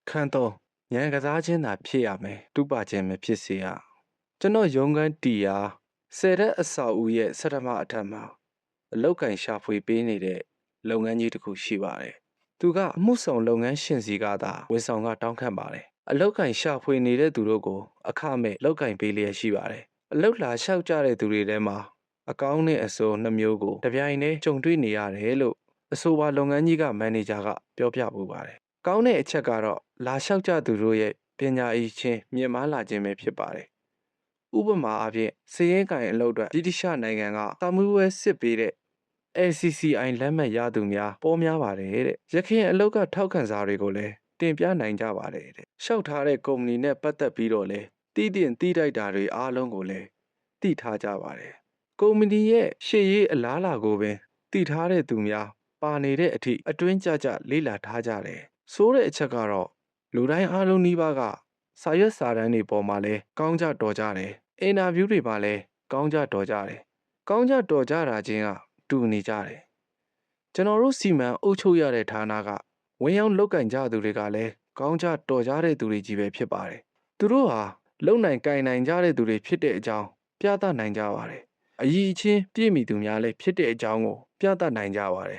ခန်းတော့ဉာဏ်ကစားခြင်းသာဖြစ်ရမယ်တူပါခြင်းမဖြစ်စေရကျွန်တော်ရုံးခန်းတီယာဆယ်ရက်အဆောက်အဦရဲ့ဆထမအထက်မှာအလောက်ကန်ရှာဖွေပေးနေတဲ့လုပ်ငန်းကြီးတစ်ခုရှိပါတယ်သူကအမှုဆောင်လုပ်ငန်းရှင်စီကသာဝန်ဆောင်ကတောင်းခံပါတယ်အလောက်ကန်ရှာဖွေနေတဲ့သူတို့ကိုအခမဲ့လောက်ကန်ပေးလျက်ရှိပါတယ်အလောက်လာလျှောက်ကြတဲ့သူတွေထဲမှာအကောင်းနဲ့အဆိုးနှမျိုးကိုတပြိုင်တည်းကြုံတွေ့နေရတယ်လို့အဆိုပါလုပ်ငန်းကြီးကမန်နေဂျာကပြောပြပူပါတယ်ကောင်းတဲ့အချက်ကတော့လာလျှောက်ကြသူတို့ရဲ့ပညာအီချင်းမြင့်မားလာခြင်းပဲဖြစ်ပါတယ်ဥပမာအဖြစ်စည်ရင်ကင်အလုပ်အတွက်ဗြိတိရှနိုင်ငံကတာမူဝဲစစ်ပေးတဲ့ ACCI လက်မှတ်ရသူများပေါ်များပါတယ်တဲ့ရခိုင်အလုပ်ကထောက်ခံစာတွေကိုလည်းတင်ပြနိုင်ကြပါတယ်တဲ့ရှောက်ထားတဲ့ကုမ္ပဏီနဲ့ပတ်သက်ပြီးတော့လဲတီးတင်တီးတိုက်တာတွေအားလုံးကိုလည်းသိထားကြပါတယ်ကုမ္ပဏီရဲ့ရှေ့ရေးအလားအလာကိုပင်သိထားတဲ့သူများပါနေတဲ့အထိအတွင်းကြကြလေ့လာထားကြတယ်ဆိုတဲ့အချက်ကတော့လူတိုင်းအားလုံးနှီးပါးကစာရွက်စာတမ်းတွေပေါ်မှာလဲကောင်းကြတော်ကြတယ်အင်တာဗျူးတွေမှာလဲကောင်းကြတော်ကြတယ်ကောင်းကြတော်ကြတာချင်းကတူနေကြတယ်ကျွန်တော်တို့စီမံအုပ်ချုပ်ရတဲ့ဌာနကဝင်ရောက်လောက်ကင်ကြသူတွေကလည်းကောင်းကြတော်ကြတဲ့သူတွေကြီးပဲဖြစ်ပါတယ်သူတို့ဟာလုံနိုင်ကင်နိုင်ကြတဲ့သူတွေဖြစ်တဲ့အကြောင်းပြသနိုင်ကြပါတယ်အကြီးအချင်းပြည့်မီသူများလည်းဖြစ်တဲ့အကြောင်းကိုပြသနိုင်ကြပါတယ်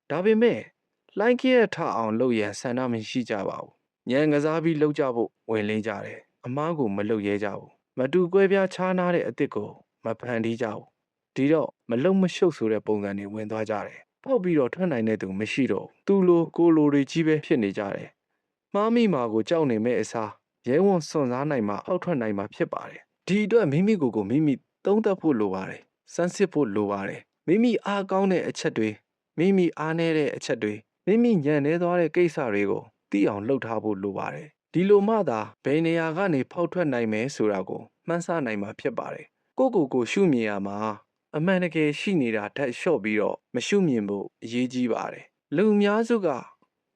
ဒါပေမဲ့လိုင်းကရထအောင်လုပ်ရန်ဆန္ဒမရှိကြပါဘူးဉာဏ်ကစားပြီးလုပ်ကြဖို့ဝင်လင်းကြတယ်အမားကိုမလုပ်ရဲကြဘူးမတူကွဲပြားခြားနားတဲ့အစ်စ်ကိုမဖန်တီးကြဘူးဒီတော့မလုံမရှုပ်ဆိုတဲ့ပုံစံတွေဝင်သွားကြတယ်ပေါက်ပြီးတော့ထွက်နိုင်တဲ့သူမရှိတော့သူလိုကိုလိုတွေကြီးပဲဖြစ်နေကြတယ်မှားမိမှာကိုကြောက်နေမဲ့အစားရဲဝံစွန့်စားနိုင်မှအောက်ထွက်နိုင်မှဖြစ်ပါတယ်ဒီအတွက်မိမိကိုမိမိသုံးသပ်ဖို့လိုပါတယ်စမ်းစစ်ဖို့လိုပါတယ်မိမိအားကောင်းတဲ့အချက်တွေမိမိအားနည်းတဲ့အချက်တွေမိမိညံ့နေသွားတဲ့ကိစ္စတွေကိုသိအောင်လှုပ်ထားဖို့လိုပါတယ်ဒီလိုမှသာဘယ်နေရာကနေဖောက်ထွက်နိုင်မယ်ဆိုတာကိုမှန်းဆနိုင်မှာဖြစ်ပါတယ်ကိုရှုမြင်ရမှာအမှန်တကယ်ရှိနေတာထက်လျှော့ပြီးတော့မရှုမြင်ဖို့အရေးကြီးပါတယ်လူအများစုက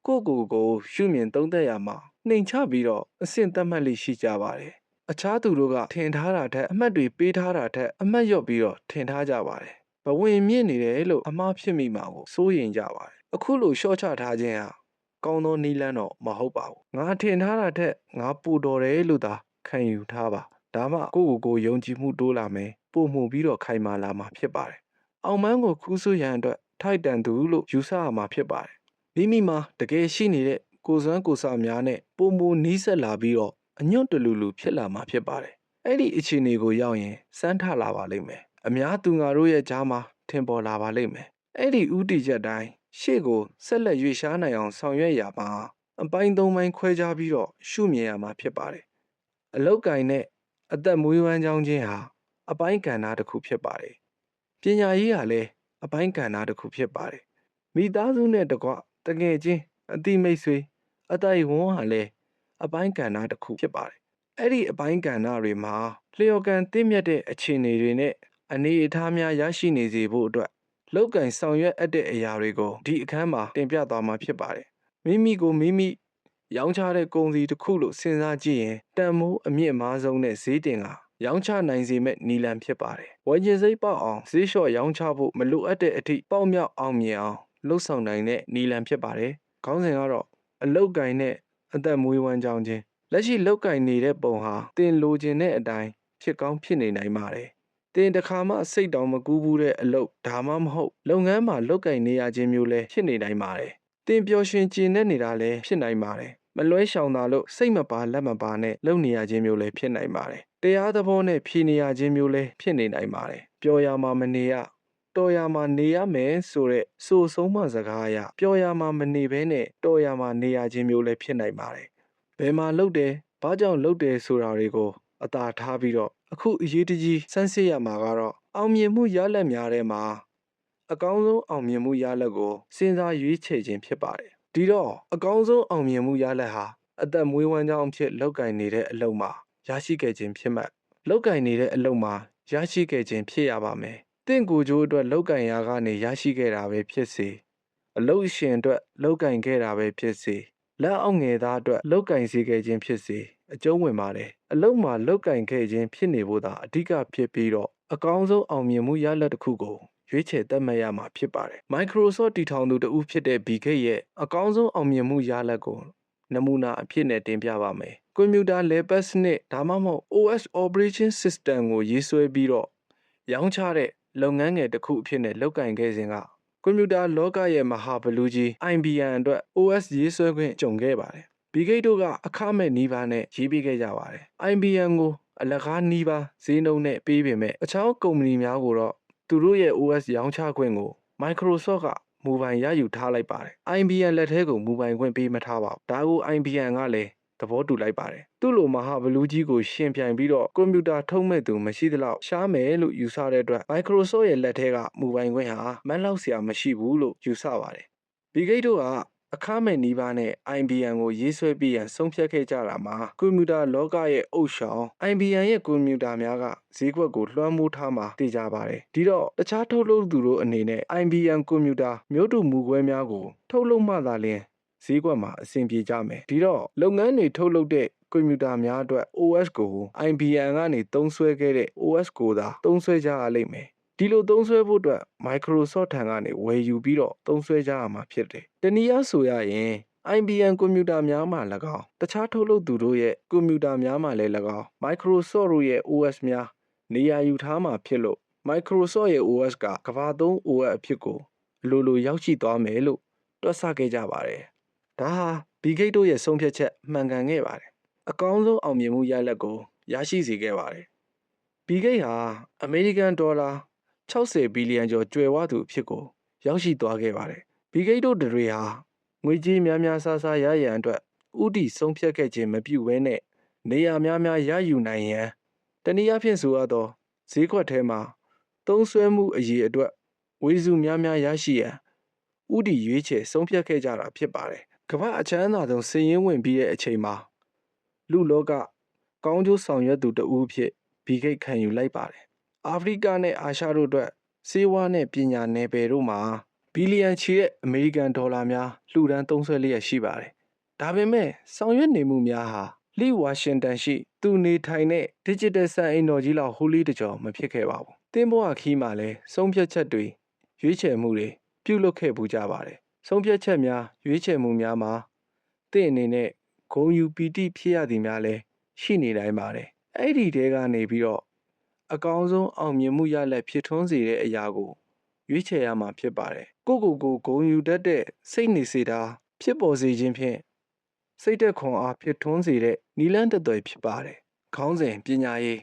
ကိုရှုမြင်သုံးသပ်ရမှာနှိမ်ချပြီးတော့အဆင့်သတ်မှတ်လိရှိကြပါတယ်အခြားသူတို့ကထင်ထားတာထက်အမှတ်တွေပေးထားတာထက်အမှတ်လျော့ပြီးတော့ထင်ထားကြပါတယ်ဘဝင်မြင့်နေတယ်လို့အမှားဖြစ်မိမှာကိုစိုးရိမ်ကြပါတယ်အခုလိုရှော့ချထားခြင်းဟာကောင်းသောနည်းလမ်းတော့မဟုတ်ပါဘူးငါထင်ထားတာထက်ငါပူတော်တယ်လို့သာခံယူထားပါဒါမှကိုယုံကြည်မှုတိုးလာမယ်ပို့မှုပြီးတော့ခိုင်မာလာမှာဖြစ်ပါတယ်အောင်မန်းကိုခူးဆွရန်အတွက်ထိုက်တန်သူလို့ယူဆရမှာဖြစ်ပါတယ်မိမိမှာတကယ်ရှိနေတဲ့ကိုစွမ်းကိုစများနဲ့ပုံမူနီးစက်လာပြီးတော့အညွန့်တလူဖြစ်လာမှာဖြစ်ပါတယ်အဲ့ဒီအခြေအနေကိုရောက်ရင်စမ်းထလာပါလိမ့်မယ်အများသူငါတို့ရဲ့ကြားမှာထင်ပေါ်လာပါလိမ့်မယ်အဲ့ဒီဥတီချက်တိုင်းရှေ့ကိုဆက်လက်ရွေ့ရှားနိုင်အောင်ဆောင်ရွက်ရမှာအပိုင်း၃ပိုင်းခွဲခြားပြီးတော့ရှုမြင်ရမှာဖြစ်ပါတယ်အလောက်ကင်နဲ့အသက်မွေးဝမ်းကြောင်းခြင်းဟာအပိုင်းကဏ္ဍတစ်ခုဖြစ်ပါတယ်ပညာရေးဟာလည်းအပိုင်းကဏ္ဍတစ်ခုဖြစ်ပါတယ်မိသားစုနဲ့တကွတကယ်ချင်းအတိမိတ်ဆွေအတိုင်ဝန်းဟာလည်းအပိုင်းကဏ္ဍတစ်ခုဖြစ်ပါတယ်အဲ့ဒီအပိုင်းကဏ္ဍတွေမှာလျော်ကန်တင့်မြတ်တဲ့အခြေအနေတွေနဲ့အနေအထားများရရှိနေစေဖို့အတွက်လောက်ကင်ဆောင်ရွက်အပ်တဲ့အရာတွေကိုဒီအခန်းမှာတင်ပြသွားမှာဖြစ်ပါတယ်မိမိရောင်းချတဲ့ကုန်စည်တစ်ခုလို့စဉ်းစားကြည့်ရင်တန်မိုးအမြင့်မားဆုံးနဲ့ဈေးတင်ကရောင်းချနိုင်စေမဲ့နီလန်ဖြစ်ပါတယ်ဝယ်ကျင်စိတ်ပေါက်အောင်ဈေးလျှော့ရောင်းချဖို့မလိုအပ်တဲ့အထိပေါက်မြောက်အောင်မြင်အောင်လှုပ်ဆောင်နိုင်တဲ့နီလန်ဖြစ်ပါတယ်ခေါင်းစဉ်ကတော့အလောက်ကင်နဲ့အသက်မွေးဝမ်းကြောင်းခြင်းလက်ရှိလောက်ကင်နေတဲ့ပုံဟာတင်လိုချင်တဲ့အတိုင်းဖြစ်ကောင်းဖြစ်နေနိုင်ပါတယ်တင်တစ်ခါမှစိတ်တောင်မကူးဘူးတဲ့အလုပ်ဒါမှမဟုတ်လုပ်ငန်းမှာလောက်ကင်နေရခြင်းမျိုးလဲဖြစ်နေနိုင်ပါတယ်တင်ပျော်ရွှင်ကျင်နေတာလဲဖြစ်နိုင်ပါတယ်မလွဲရှောင်တာလို့စိတ်မပါလက်မပါနဲ့လုပ်နေရခြင်းမျိုးလဲဖြစ်နိုင်ပါတယ်တရားသဘောနဲ့ဖြေနေရခြင်းမျိုးလဲဖြစ်နေနိုင်ပါတယ်ပျော်ရမှာမနေရတော်ရမှာနေရမယ်ဆိုတဲ့ဆိုဆုံးမစကားအရပျော်ရမှာမနေဘဲနဲ့တော်ရမှာနေရခြင်းမျိုးလဲဖြစ်နိုင်ပါတယ်ဘယ်မှာလုပ်တယ်ဘာကြောင့်လုပ်တယ်ဆိုတာတွေကိုအသာထားပြီးတော့အခုအရေးတကြီးစမ်းစစ်ရမှာကတော့အောင်မြင်မှုရလဒ်များထဲမှာအကောင်းဆုံးအောင်မြင်မှုရလဒ်ကိုစဉ်းစားရွေးချယ်ခြင်းဖြစ်ပါတယ်ဒီတော့အကောင်းဆုံးအောင်မြင်မှုရလဒ်ဟာအသက်မွေးဝမ်းကြောင်းအဖြစ်လောက်ကင်နေတဲ့အလုပ်မှာရရှိခဲ့ခြင်းဖြစ်မှလောက်ကင်နေတဲ့အလုပ်မှာရရှိခဲ့ခြင်းဖြစ်ရပါမယ်တင့်ကိုယ်ကျိုးအတွက်လောက်ကင်ရာကနေရရှိခဲ့တာပဲဖြစ်စေအလုပ်ရှင်အတွက်လောက်ကင်ခဲ့တာပဲဖြစ်စေလက်အောက်ငယ်သားအတွက်လောက်ကင်စေခဲ့ခြင်းဖြစ်စေအကျုံးဝင်ပါတယ်အလုပ်မှာလောက်ကင်ခဲ့ခြင်းဖြစ်နေဖို့သာအဓိကဖြစ်ပြီးတော့အကောင်းဆုံးအောင်မြင်မှုရလဒ်တစ်ခုကိုရွေးချယ်သတ်မှတ်ရမှာဖြစ်ပါတယ် Microsoft တည်ထောင်သူတဦးဖြစ်တဲ့ Bill Gates ရဲ့အကောင်းဆုံးအောင်မြင်မှုရလဒ်ကို နမူနာအဖြစ်နဲ့တင်ပြပါမယ်။ကွန်ပျူတာလည်ပတ်စနစ်ဒါမှမဟုတ် OS Operation System ကိုရေးဆွဲပြီးတော့ရောင်းချတဲ့လုပ်ငန်းငယ်တစ်ခုအဖြစ်နဲ့လုပ်ကင်ခဲ့စဉ်ကကွန်ပျူတာလောကရဲ့မဟာဘလူးကြီး IBM အတွက် OS ရေးဆွဲခွင့်ကြုံခဲ့ပါတယ်။ ဘီဂိတ်တို့ကအခမဲ့နီးပါးနဲ့ရေးပေးခဲ့ကြပါတယ်။ IBM ကိုအလကားနီးပါးဈေးနှုန်းနဲ့ပေးပေမဲ့အခြားကုမ္ပဏီများကိုတော့သူတို့ရဲ့ OS ရောင်းချခွင့်ကို Microsoft ကမူပိုင်ရယူထားလိုက်ပါတယ်။ IBM လက်ထဲကိုမူပိုင်ခွင့်ပေးမထားပါဘူး။ဒါကို IBM ကလည်းသဘောတူလိုက်ပါတယ်။သူ့လိုမဟာဘလူးကြီးကိုရှင်ပြိုင်ပြီးတော့ကွန်ပျူတာထုတ်မဲ့သူမရှိသလောက်ရှားမယ်လို့ယူဆတဲ့အတွက် Microsoft ရဲ့လက်ထဲကမူပိုင်ခွင့်ဟာမန်းလောက်စရာမရှိဘူးလို့ယူဆပါတယ်။ဘီဂိတ်တို့ကအခမဲ့နီးပါးနဲ့ IBM ကိုရေးဆွဲပြီးရန်ဆုံးဖြတ်ခဲ့ကြတာမှာကွန်ပျူတာလောကရဲ့အုပ်ဆောင် IBM ရဲ့ကွန်ပျူတာများကဈေးကွက်ကိုလွှမ်းမိုးထားမှာသိကြပါတယ်။ဒီတော့တခြားထုတ်လုပ်သူတို့အနေနဲ့ IBM ကွန်ပျူတာမျိုးတူမူကွဲများကိုထုတ်လုပ်မှသာလျှင်ဈေးကွက်မှာအဆင်ပြေကြမယ်။ဒီတော့လုပ်ငန်းတွေထုတ်လုပ်တဲ့ကွန်ပျူတာများအတွက် OS ကို IBM ကနေသုံးစွဲခဲ့တဲ့ OS ကိုသာသုံးစွဲကြရလိမ့်မယ်။ဒီလိုသုံးစွဲဖို့အတွက် Microsoft ထံကနေဝယ်ယူပြီးတော့သုံးစွဲကြရမှာဖြစ်တယ်။တနည်းအားဆိုရရင် IBM ကွန်ပျူတာများမှာ၎င်းတခြားထုတ်လုပ်သူတို့ရဲ့ကွန်ပျူတာများမှာလည်း၎င်း Microsoft တို့ရဲ့ OS များနေရာယူထားမှာဖြစ်လို့ Microsoft ရဲ့ OS ကကမ္ဘာသုံး OS အဖြစ်ကိုလိုရောက်ရှိသွားမယ်လို့တွက်ဆခဲ့ကြပါတယ်။ဒါဟာဘီဂိတ်တို့ရဲ့ဆုံးဖြတ်ချက်မှန်ကန်ခဲ့ပါတယ်။အကောင်းဆုံးအောင်မြင်မှုရလဒ်ကိုရရှိစေခဲ့ပါတယ်။ဘီဂိတ်ဟာအမေရိကန်ဒေါ်လာ60ဘီလီယံကျော်ကျွယ်ဝသူအဖြစ်ကိုရောက်ရှိသွားခဲ့ပါတယ်။ဘီဂိတ်တို့တွေဟာငွေကြေးများများစားစားရရန်အတွက်ဥတီဆုံးဖြတ်ခဲ့ခြင်းမပြုဘဲနဲ့နေရာများများရယူနိုင်ရန်တနည်းအားဖြင့်ဆိုရသောဈေးကွက်ထဲမှာသုံးစွဲမှုအရေးအတွက်ဝေစုများများရရှိရန်ဥတီရွေးချယ်ဆုံးဖြတ်ခဲ့ကြတာဖြစ်ပါတယ်။ကမ္ဘာအချမ်းသာဆုံးစည်ရင်းဝင်ပြီးတဲ့အချိန်မှာလူလောကကောင်းကျိုးဆောင်ရွက်သူတဦးဖြစ်ဘီဂိတ်ခံယူလိုက်ပါတယ်။အာဖရိကနဲ့အာရှတို့အတွက်စေဝါနဲ့ပညာနယ်ပယ်တို့မှာဘီလီယံချီတဲ့အမေရိကန်ဒေါ်လာများလှူဒန်းသုံးစွဲလျက်ရှိပါတယ်။ဒါပေမဲ့ဆောင်ရွက်နေမှုများဟာလိဝါရှင်တန်ရှိသူနေထိုင်တဲ့ Digital စံအိမ်တော်ကြီးလောက်ဟိုးလေးတကြောမဖြစ်ခဲ့ပါဘူး။တင်းဘောခီးမှာလည်းဆုံးဖြတ်ချက်တွေရွေးချယ်မှုတွေပြုလုပ်ခဲ့ပူကြပါတယ်။ဆုံးဖြတ်ချက်များရွေးချယ်မှုများမှာတင့်အနေနဲ့ဂုံယူပီတိဖြစ်ရသည်များလည်းရှိနေနိုင်ပါတယ်။အဲ့ဒီတဲကနေပြီးတော့အကောင်းဆုံးအောင်မြင်မှုရလက်ဖြစ်ထွန်းစေတဲ့အရာကိုရွေးချယ်ရမှာဖြစ်ပါတယ်။ကိုဂုံယူတတ်တဲ့စိတ်နေစေတာဖြစ်ပေါ်စေခြင်းဖြင့်စိတ်သက်ခွန်အားဖြစ်ထွန်းစေတဲ့နီလန်းတသွယ်ဖြစ်ပါတယ်။ခေါင်းစဉ်ပညာရေး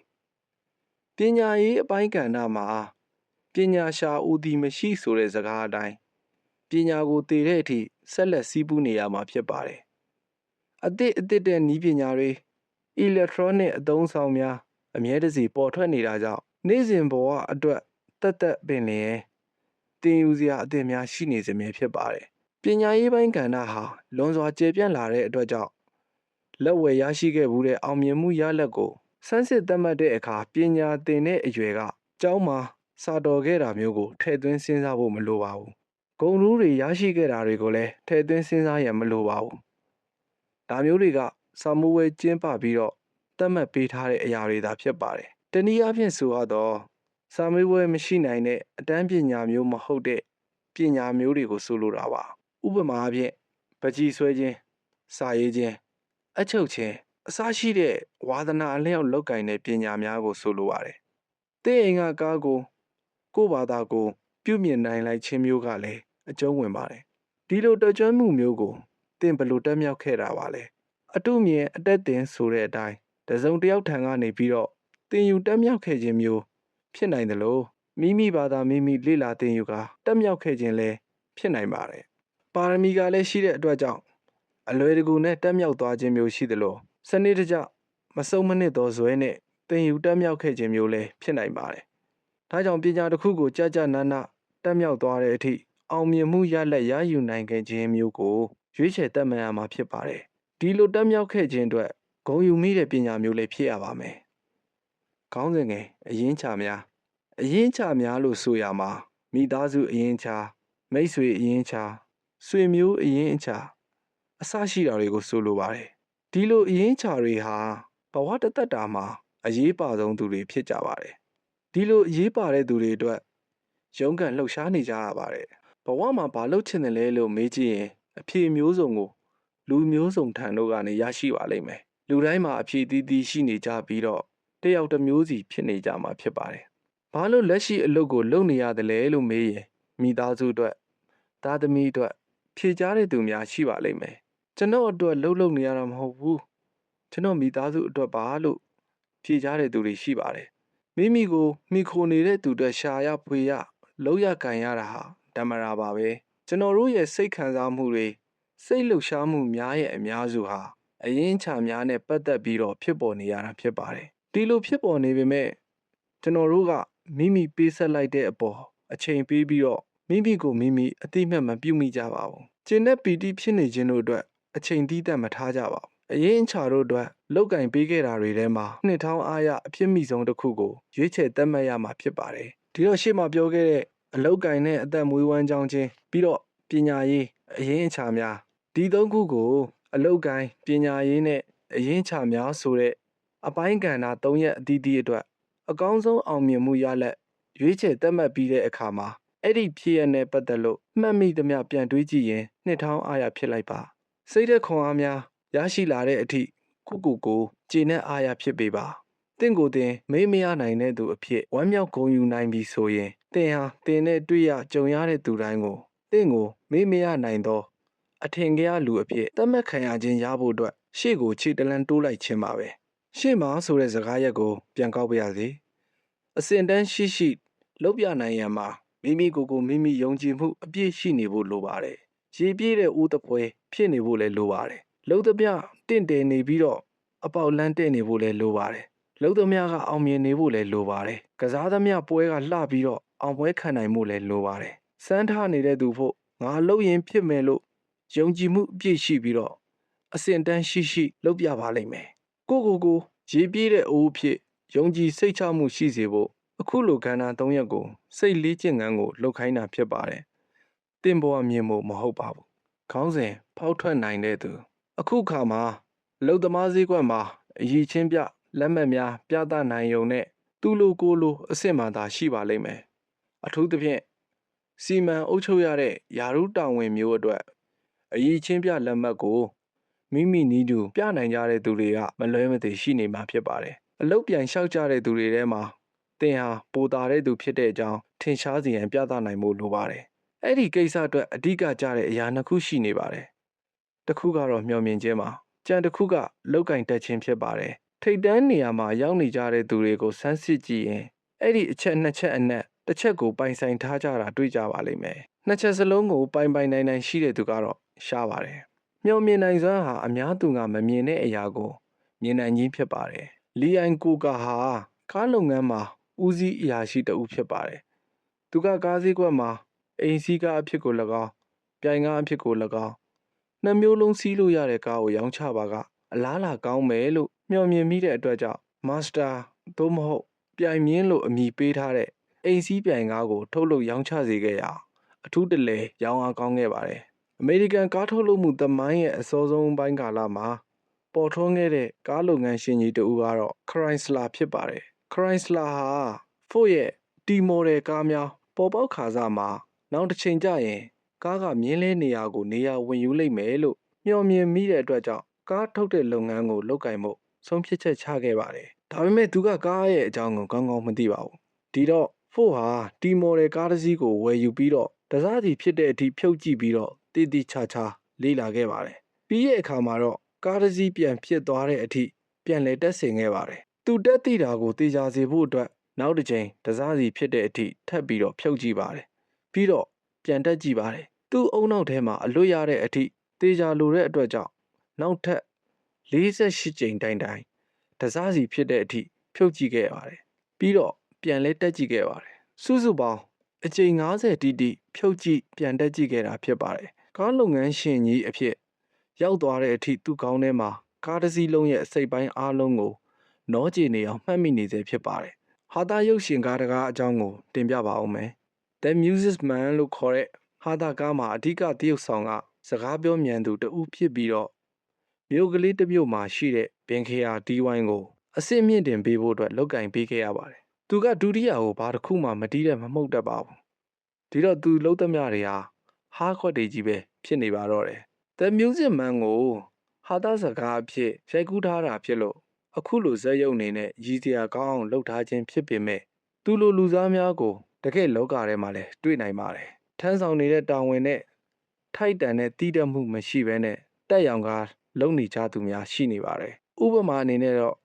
အပိုင်းကဏ္ဍမှာပညာရှာဦးသည်မရှိဆိုတဲ့စကားအတိုင်းပညာကိုတည်တဲ့အထိဆက်လက်စီးပူးနေရမှာဖြစ်ပါတယ်။အသစ်တဲ့နည်းပညာတွေ electronic အသုံးဆောင်များအမြဲတစေပေါ်ထွက်နေတာကြောင့်နေ့စဉ်ဘဝအတွက်သက်ပင်လျင်တင်ယူစရာအသစ်များရှိနေစေမြဲဖြစ်ပါတယ်။ပညာရေးပိုင်းကဏ္ဍဟာလွန်စွာကျေပြန့်လာတဲ့အတွက်ကြောင့်လက်ဝယ်ရရှိခဲ့မှုတဲ့အောင်မြင်မှုရလဒ်ကိုစမ်းစစ်သတ်မှတ်တဲ့အခါပညာသင်တဲ့အရွယ်ကကျောင်းမှာစာတော်ခဲ့တာမျိုးကိုထည့်သွင်းစဉ်းစားဖို့မလိုပါဘူး။ဂုဏ်ထူးတွေရရှိခဲ့တာတွေကိုလည်းထည့်သွင်းစဉ်းစားရမလိုပါဘူး။ဒါမျိုးတွေကစာမိုးဝဲကျင်းပပြီးတော့သတ်မှတ်ပေးထားတဲ့အရာတွေသာဖြစ်ပါတယ်။တနည်းအားဖြင့်ဆိုရတော့စာမေးပွဲမရှိနိုင်တဲ့အတန်းပညာမျိုးမဟုတ်တဲ့ပညာမျိုးတွေကိုဆိုလိုတာပါ။ဥပမာအားဖြင့်ပကြီးဆွဲခြင်းစာရေးခြင်းအချုပ်ခြင်းအစရှိတဲ့ဝါသနာအလျောက်လောက်ကင်တဲ့ပညာများကိုဆိုလိုပါတယ်။တဲ့အိမ်ကကားကိုဘာသာကိုပြုမြင်နိုင်လိုက်ခြင်းမျိုးကလည်းအကျုံးဝင်ပါတယ်။ဒီလိုတကြွမှုမျိုးကိုသင်ဘလို့တက်မြောက်ခဲ့တာပါလဲ။အတုမြင်အတက်တင်ဆိုတဲ့အတိုင်းတစုံတစ်ယောက်ထံကနေပြီးတော့သင်ယူတက်မြောက်ခဲ့ခြင်းမျိုးဖြစ်နိုင်တယ်လို့မိမိဘာသာမိမိလေ့လာသင်ယူကတက်မြောက်ခဲ့ခြင်းလည်းဖြစ်နိုင်ပါတယ်။ပါရမီကလည်းရှိတဲ့အတွက်ကြောင့်အလွယ်တကူနဲ့တက်မြောက်သွားခြင်းမျိုးရှိသလိုစနစ်တကျမစုံမနစ်သောဇွဲနဲ့သင်ယူတက်မြောက်ခဲ့ခြင်းမျိုးလည်းဖြစ်နိုင်ပါတယ်။ဒါကြောင့်ပညာတစ်ခုကိုကြာနာနာတက်မြောက်သွားတဲ့အထိအောင်မြင်မှုရလက်ရယူနိုင်ခဲ့ခြင်းမျိုးကိုရွေးချယ်တတ်မှတ်ရမှာဖြစ်ပါတယ်။ဒီလိုတက်မြောက်ခဲ့ခြင်းအတွက်ဂုဏ်ယူမိတဲ့ပညာမျိုးလည်းဖြစ်ရပါမယ်။ခေါင်းစဉ်ငယ်အရင်းချများလို့ဆိုရမှာမိသားစုအရင်းချမိတ်ဆွေအရင်းချဆွေမျိုးအရင်းအချအစရှိတာတွေကိုဆိုလိုပါတယ်။ဒီလိုအရင်းချတွေဟာဘဝတစ်သက်တာမှာအရေးပါဆုံးသူတွေဖြစ်ကြပါတယ်။ဒီလိုအရေးပါတဲ့သူတွေအတွက်ရုန်းကန်လှုပ်ရှားနေကြရပါတယ်။ဘဝမှာဘာလုပ်ချင်တယ်လဲလို့မေးကြည့်ရင်အဖြေမျိုးစုံကို လူမျိုးစုံထံတို့ကနေရရှိပါလိမ့်မယ်လူတိုင်းမှာအဖြေသီးသီးရှိနေကြပြီးတော့တယောက်တစ်မျိုးစီဖြစ်နေကြမှာဖြစ်ပါတယ်ဘာလို့လက်ရှိအလုပ်ကိုလုပ်နေရတယ်လဲလို့မေးရင်မိသားစုအတွက်သားသမီးအတွက်ဖြေကြားတဲ့သူများရှိပါလိမ့်မယ်ကျွန်တော်အတွက်လှုပ်နေရတာမဟုတ်ဘူးကျွန်တော်မိသားစုအတွက်ပါလို့ဖြေကြားတဲ့သူတွေရှိပါတယ်မိမိကိုမိခိုနေတဲ့သူတွေရှာရဖွေရလောက်ရကန်ရတာဟာဓမ္မရာပါပဲကျွန်တော်တို့ရဲ့စိတ်ခံစားမှုတွေစိတ်လှုပ်ရှားမှုများရဲ့အများစုဟာအရင်းချများနဲ့ပတ်သက်ပြီးတော့ဖြစ်ပေါ်နေရတာဖြစ်ပါတယ်ဒီလိုဖြစ်ပေါ်နေပေမဲ့ကျွန်တော်တို့ကမိမိပေးဆက်လိုက်တဲ့အပေါ်အချိန်ပေးပြီးတော့မိမိကိုမိမိအတိမတ်မပြုမိကြပါဘူးကျင်တဲ့ပီတိဖြစ်နေခြင်းတို့အတွက်အချိန်သီးသန့်မထားကြပါဘူးအရင်ချာတို့အတွက်လောက်ကင်ပေးခဲ့တာတွေထဲမှာနှစ်ထောင်အားရအဖြစ်မိဆုံးတစ်ခုကိုရွေးချယ်သတ်မှတ်ရမှာဖြစ်ပါတယ်ဒီတော့ရှေ့မှာပြောခဲ့တဲ့အလောက်ကင်နဲ့အသက်မွေးဝမ်းကြောင်းခြင်းပြီးတော့ပညာရေးအရင်အချာများဒီသုံးခုကိုအလောက်ကင်ပညာရေးနဲ့အရင်ချာများဆိုတဲ့အပိုင်းကဏ္ဍ၃ရက်အသီးသီးအတွက်အကောင်းဆုံးအောင်မြင်မှုရလက်ရွေးချယ်သတ်မှတ်ပြီးတဲ့အခါမှာအဲ့ဒီဖြစ်ရတဲ့ပတ်သက်လို့မှတ်မိသမျှပြန်တွေးကြည့်ရင်နှစ်ထောင်အားရဖြစ်လိုက်ပါစိတ်သက်ခွန်အားများရရှိလာတဲ့အထိကိုကျေနပ်အားရဖြစ်ပေပါတင့်ကိုယ်တင်မေးမရနိုင်တဲ့သူအဖြစ်ဝမ်းမြောက်ဂုဏ်ယူနိုင်ပြီဆိုရင်တင်ဟာတင်နဲ့တွေ့ရကြုံရတဲ့သူတိုင်းကိုတင့်ကိုမေးမရနိုင်သောအထင်ကရလူအဖြစ်သတ်မှတ်ခံရခြင်းရဖို့အတွက်ရှေ့ကိုခြေတလန်းတိုးလိုက်ခြင်းပါပဲရှေ့မှာဆိုတဲ့စကားရက်ကိုပြန်ကောက်ပါရစေအစဉ်တန်းရှိလုပ်ပြနိုင်ရန်မှာမိမိကိုမိမိယုံကြည်မှုအပြည့်ရှိနေဖို့လိုပါတယ်ရေပြည့်တဲ့ဦးတပွဲဖြစ်နေဖို့လည်းလိုပါတယ်လုံသမျှတင့်တယ်နေပြီးတော့အပေါက်လန်းတဲ့နေဖို့လည်းလိုပါတယ်လုံသမျှကအောင်မြင်နေဖို့လည်းလိုပါတယ်ကစားသမျှပွဲကလှပြီးတော့အောင်ပွဲခံနိုင်ဖို့လည်းလိုပါတယ်စမ်းထားနေတဲ့သူဖို့ငါလှုပ်ရင်ဖြစ်မယ်လို့ယုံကြည်မှုအပြည့်ရှိပြီးတော့အစဉ်တန်းရှိလုပ်ပြပါလိမ့်မယ်ကိုရေပြည့်တဲ့အိုးဖြစ်ယုံကြည်စိတ်ချမှုရှိစေဖို့အခုလိုကဏ္ဍ၃ရက်ကိုစိတ်လေးကျင့်ငန်းကိုလှုပ်ခိုင်းတာဖြစ်ပါတယ်တင်ပေါ်မြင်ဖို့မဟုတ်ပါဘူးခေါင်းစဉ်ဖောက်ထွက်နိုင်တဲ့သူအခုခါမှာလုံသမားစည်းကွက်မှာအည်ချင်းပြလက်မှတ်များပြသနိုင်ုံနဲ့သူလိုကိုလိုအစ်စ်မှသာရှိပါလိမ့်မယ်အထူးသဖြင့်စီမံအုပ်ချုပ်ရတဲ့ယာရုတာဝန်မျိုးအတွက်အည်ချင်းပြလက်မှတ်ကိုမိမိနီးတူပြနိုင်ကြတဲ့သူတွေကမလွဲမသွေရှိနေမှာဖြစ်ပါတယ်အလုတ်ပြန်လျှောက်ကြတဲ့သူတွေထဲမှာတင်ဟာပိုတာတဲ့သူဖြစ်တဲ့အကြောင်းထင်ရှားစေရန်ပြသနိုင်ဖို့လိုပါတယ်အဲ့ဒီကိစ္စအတွက်အဓိကကြတဲ့အရာနှစ်ခုရှိနေပါတယ်တစ်ခုကတော့မျှော်မြင်ခြင်းပါကြံတစ်ခုကလောက်ကင်တက်ခြင်းဖြစ်ပါတယ်ထိတ်တန်းနေရာမှာရောက်နေကြတဲ့သူတွေကိုစမ်းစစ်ကြည့်ရင်အဲ့ဒီအချက်နှစ်ချက်အနက်တစ်ချက်ကိုပိုင်ဆိုင်ထားကြတာတွေ့ကြပါလိမ့်မယ်နှစ်ချက်စလုံးကိုပိုင်နိုင်ရှိတဲ့သူကတော့ရှားပါတယ်မျှော်မြင်နိုင်စွမ်းဟာအများသူကမမြင်တဲ့အရာကိုမြင်နိုင်ခြင်းဖြစ်ပါတယ်လီအိုင်ကိုကာဟာကားလုပ်ငန်းမှာဦးစီးအရာရှိတဦးဖြစ်ပါတယ်သူကကားစည်းကွက်မှာအိမ်စီးကားအဖြစ်ကို၎င်းပြိုင်ကားအဖြစ်ကို၎င်းနှစ်မျိုးလုံးစီးလို့ရတဲ့ကားကိုရောင်းချပါကအလားလာကောင်းမယ်လို့မျှော်မြင်မိတဲ့အတွက်ကြောင့်မာစတာသို့မဟုတ်ပြိုင်မြင်းလို့အမည်ပေးထားတဲ့အိမ်စီးပြိုင်ကားကိုထုတ်လုပ်ရောင်းချစေခဲ့ရာအထူးတလဲရောင်းအားကောင်းခဲ့ပါတယ်အမေရိကန်ကားထုတ်လုပ်မှုသမိုင်းရဲ့အစောဆုံးပိုင်းကာလမှာပေါ်ထွန်းခဲ့တဲ့ကားလုပ်ငန်းရှင်ကြီးတဦးကတော့ Chrysler ဖြစ်ပါတယ် Chrysler ဟာ Ford ရဲ့ T model ကားများပေါ်ပေါက်ခါစမှာနောက်တစ်ချိန်ကျရင်ကားကမြင်းလဲနေရာကိုနေရာဝင်ယူလိုက်မယ်လို့မျှော်မြင်မိတဲ့အတွက်ကြောင့်ကားထုတ်တဲ့လုပ်ငန်းကိုလုပ်ကင်ဖို့ဆုံးဖြတ်ချက်ချခဲ့ပါတယ်ဒါပေမဲ့သူကကားရဲ့အကြောင်းကိုကောင်းကောင်းမသိပါဘူးဒီတော့ Ford ဟာ T model ကားတစ်စီးကိုဝယ်ယူပြီးတော့တစားစီဖြစ်တဲ့အထိဖြုတ်ကြည့်ပြီးတော့တည်တည်ချာချာလေ့လာခဲ့ပါတယ်ပြီးရဲ့အခါမှာတော့ကားတစ်စီးပြန်ဖြစ်သွားတဲ့အထိပြန်လဲတက်ဆင်ခဲ့ပါတယ်သူတက်သိတာကိုသိကြစေဖို့အတွက်နောက်တစ်ချိန်တစားစီဖြစ်တဲ့အထိထပ်ပြီးတော့ဖြုတ်ကြည့်ပါတယ်ပြီးတော့ပြန်တက်ကြည့်ပါတယ်သူ့အုံနောက်ထဲမှာအလွတ်ရတဲ့အထိသေချာလိုတဲ့အတွက်ကြောင့်နောက်ထပ်48ကြိမ်တိုင်တစားစီဖြစ်တဲ့အထိဖြုတ်ကြည့်ခဲ့ပါတယ်ပြီးတော့ပြန်လဲတက်ကြည့်ခဲ့ပါတယ်စုစုပေါင်းအကြိမ်90တိတိဖြုတ်ကြည့်ပြန်တက်ကြည့်ခဲ့တာဖြစ်ပါတယ်ကားလုပ်ငန်းရှင်ကြီးအဖြစ်ရောက်သွားတဲ့အထိသူ့ကောင်းထဲမှာကားတစ်စီးလုံးရဲ့စိတ်ပိုင်းအားလုံးကိုနောကျေနေအောင်မှတ်မိနေစေဖြစ်ပါတယ်ဟာတာရုပ်ရှင်ကားတကားအကြောင်းကိုတင်ပြပါဦးမယ် The Music Man လို့ခေါ်တဲ့ဟာတာကားမှာအဓိကသရုပ်ဆောင်ကစကားပြောမြန်သူတဦးဖြစ်ပြီးတော့မြို့ကလေးတစ်မြို့မှာရှိတဲ့ဘင်ခေယာတီးဝိုင်းကိုအစ်စ်မြင့်တင်ပေးဖို့အတွက်လုပ်ကင်ပေးခဲ့ရပါတယ်သူကဒုတိယကိုဘာတစ်ခုမှမတီးတဲ့မမှုတ်တတ်ပါဘူးဒီတော့သူလုံးသမျှတွေဟာဟားခွက်တွေကြီးပဲဖြစ်နေပါတော့တယ် The Music Man ကိုဟာသစကားအဖြစ်ရိုက်ကူးထားတာဖြစ်လို့အခုလိုဇက်ရုပ်အနေနဲ့ရည်စရာကောင်းအောင်လှုပ်ထားခြင်းဖြစ်ပေမဲ့သူလိုလူစားများကိုတကယ့်လောကထဲမှာလည်းတွေ့နိုင်ပါတယ်ထမ်းဆောင်နေတဲ့တာဝန်နဲ့ထိုက်တန်တဲ့တည်တတ်မှုမရှိဘဲနဲ့တက်ရောင်ကားလုံနေကြသူများရှိနေပါတယ်ဥပမာအနေနဲ့တော့